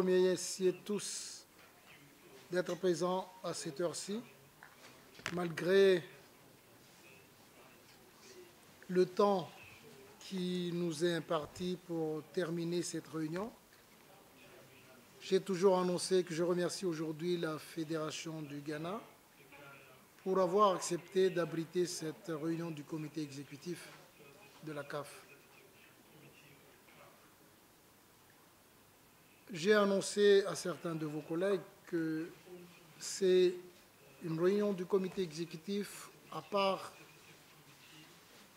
remercier tous d'être présents à cette heure-ci, malgré le temps qui nous est imparti pour terminer cette réunion. J'ai toujours annoncé que je remercie aujourd'hui la Fédération du Ghana pour avoir accepté d'abriter cette réunion du comité exécutif de la CAF. J'ai annoncé à certains de vos collègues que c'est une réunion du comité exécutif à part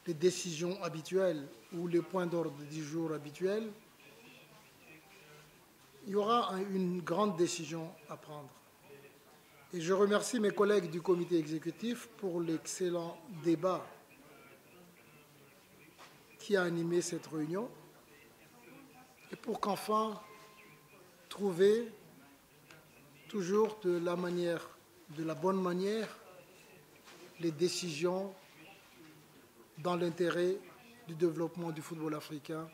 les décisions habituelles ou les points d'ordre du jour habituels. Il y aura une grande décision à prendre. Et je remercie mes collègues du comité exécutif pour l'excellent débat qui a animé cette réunion et pour qu'enfin trouver toujours de la bonne manière, les décisions dans l'intérêt du développement du football africain,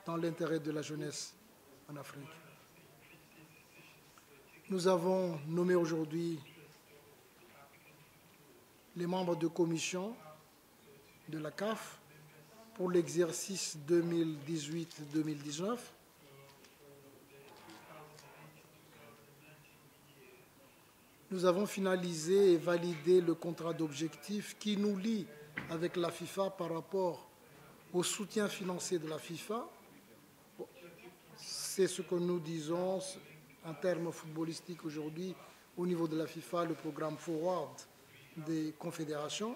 dans l'intérêt de la jeunesse en Afrique. Nous avons nommé aujourd'hui les membres de commission de la CAF pour l'exercice 2018-2019. Nous avons finalisé et validé le contrat d'objectif qui nous lie avec la FIFA par rapport au soutien financier de la FIFA. C'est ce que nous disons en termes footballistiques aujourd'hui au niveau de la FIFA, le programme Forward des confédérations.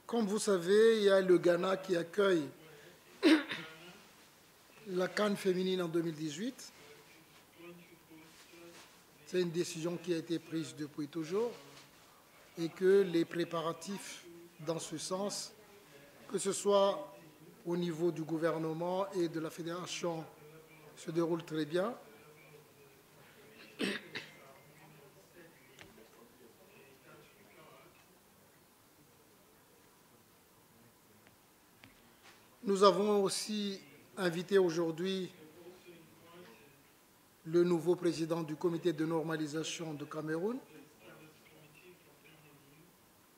Comme vous savez, il y a le Ghana qui accueille la CAN féminine en 2018. C'est une décision qui a été prise depuis toujours et que les préparatifs dans ce sens, que ce soit au niveau du gouvernement et de la fédération, se déroulent très bien. Nous avons aussi invité aujourd'hui le nouveau président du comité de normalisation de Cameroun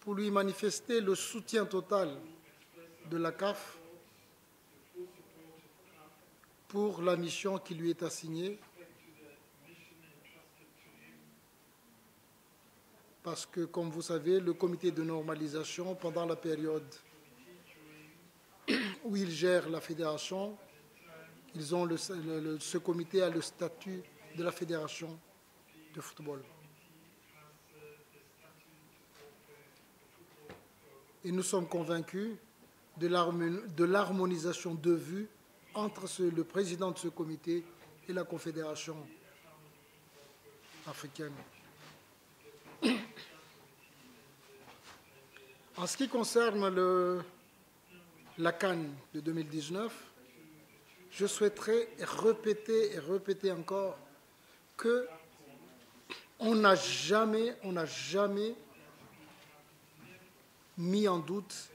pour lui manifester le soutien total de la CAF pour la mission qui lui est assignée, parce que, comme vous savez, le comité de normalisation, pendant la période où il gère la fédération, ce comité a le statut de la fédération de football. Et nous sommes convaincus de l'harmonisation de vues entre le président de ce comité et la Confédération africaine. En ce qui concerne la CAN de 2019, je souhaiterais répéter encore qu'on n'a jamais mis en doute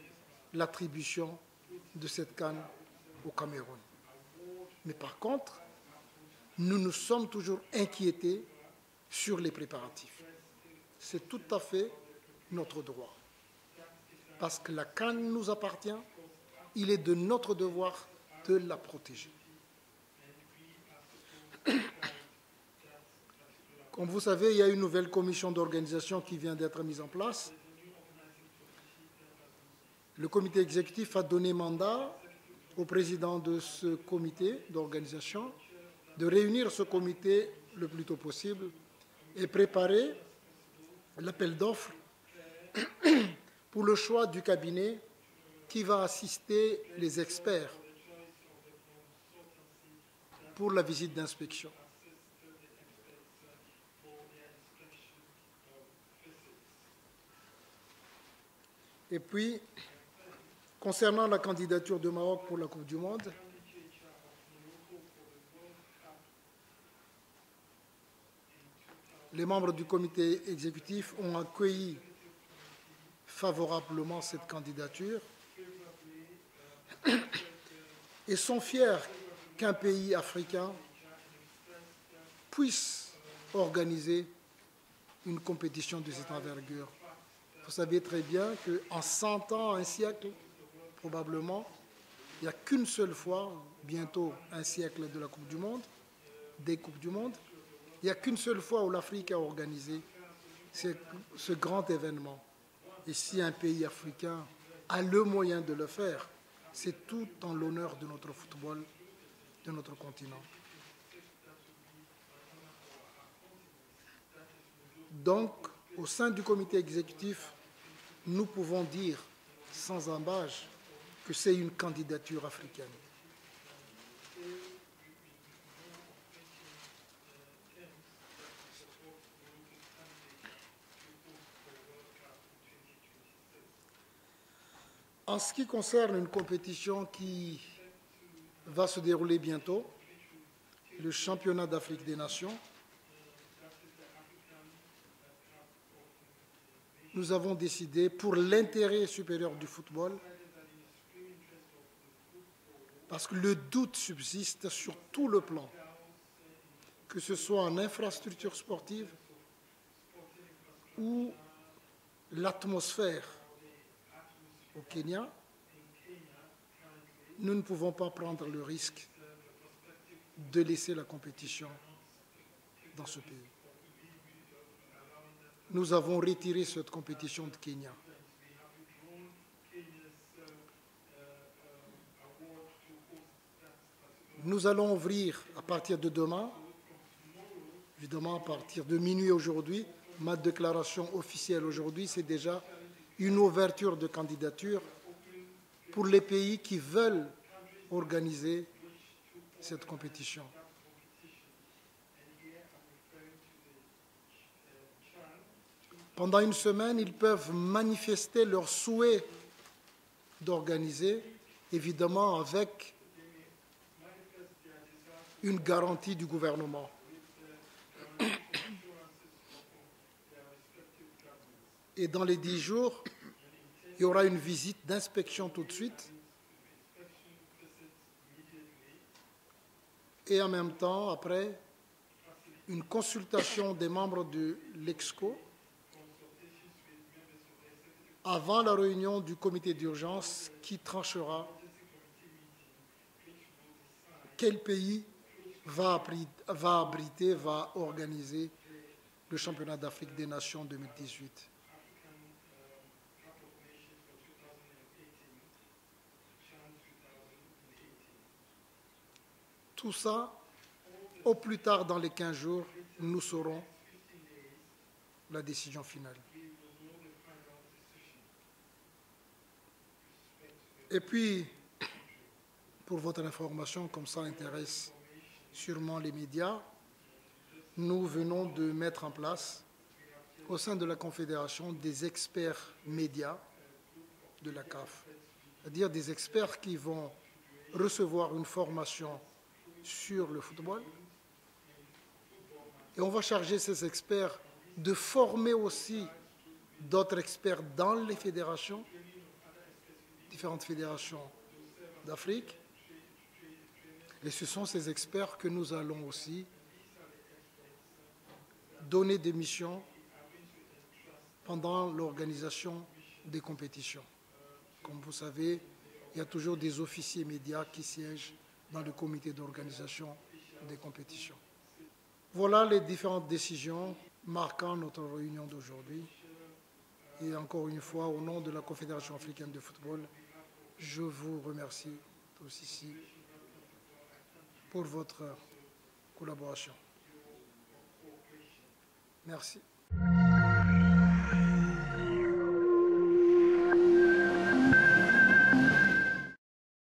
l'attribution de cette CAN au Cameroun. Mais par contre, nous nous sommes toujours inquiétés sur les préparatifs. C'est tout à fait notre droit. Parce que la CAN nous appartient, il est de notre devoir de la protéger. Comme vous savez, il y a une nouvelle commission d'organisation qui vient d'être mise en place. Le comité exécutif a donné mandat au président de ce comité d'organisation de réunir ce comité le plus tôt possible et préparer l'appel d'offres pour le choix du cabinet qui va assister les experts pour la visite d'inspection. Et puis, concernant la candidature du Maroc pour la Coupe du Monde, les membres du comité exécutif ont accueilli favorablement cette candidature et sont fiers qu'un pays africain puisse organiser une compétition de cette envergure. Vous savez très bien qu'en 100 ans, un siècle, probablement, il n'y a qu'une seule fois, bientôt un siècle de la Coupe du Monde, des Coupes du Monde, il n'y a qu'une seule fois où l'Afrique a organisé ce grand événement. Et si un pays africain a le moyen de le faire, c'est tout en l'honneur de notre football, de notre continent. Donc, au sein du comité exécutif, nous pouvons dire sans ambages que c'est une candidature africaine. En ce qui concerne une compétition qui va se dérouler bientôt, le championnat d'Afrique des Nations, nous avons décidé, pour l'intérêt supérieur du football, parce que le doute subsiste sur tout le plan, que ce soit en infrastructure sportive ou l'atmosphère au Kenya, nous ne pouvons pas prendre le risque de laisser la compétition dans ce pays. Nous avons retiré cette compétition de Kenya. Nous allons ouvrir à partir de demain, évidemment à partir de minuit aujourd'hui, ma déclaration officielle aujourd'hui, c'est déjà une ouverture de candidature pour les pays qui veulent organiser cette compétition. Pendant une semaine, ils peuvent manifester leur souhait d'organiser, évidemment avec une garantie du gouvernement. Et dans les 10 jours, il y aura une visite d'inspection tout de suite. Et en même temps, après, une consultation des membres de l'EXCO avant la réunion du comité d'urgence qui tranchera quel pays va abriter, va organiser le championnat d'Afrique des Nations 2018. Tout ça, au plus tard dans les 15 jours, nous saurons la décision finale. Et puis, pour votre information, comme ça intéresse sûrement les médias, nous venons de mettre en place, au sein de la Confédération, des experts médias de la CAF, c'est-à-dire des experts qui vont recevoir une formation sur le football. Et on va charger ces experts de former aussi d'autres experts dans les fédérations, différentes fédérations d'Afrique. Et ce sont ces experts que nous allons aussi donner des missions pendant l'organisation des compétitions. Comme vous savez, il y a toujours des officiers médias qui siègent dans le comité d'organisation des compétitions. Voilà les différentes décisions marquant notre réunion d'aujourd'hui. Et encore une fois, au nom de la Confédération africaine de football, je vous remercie tous ici pour votre collaboration. Merci.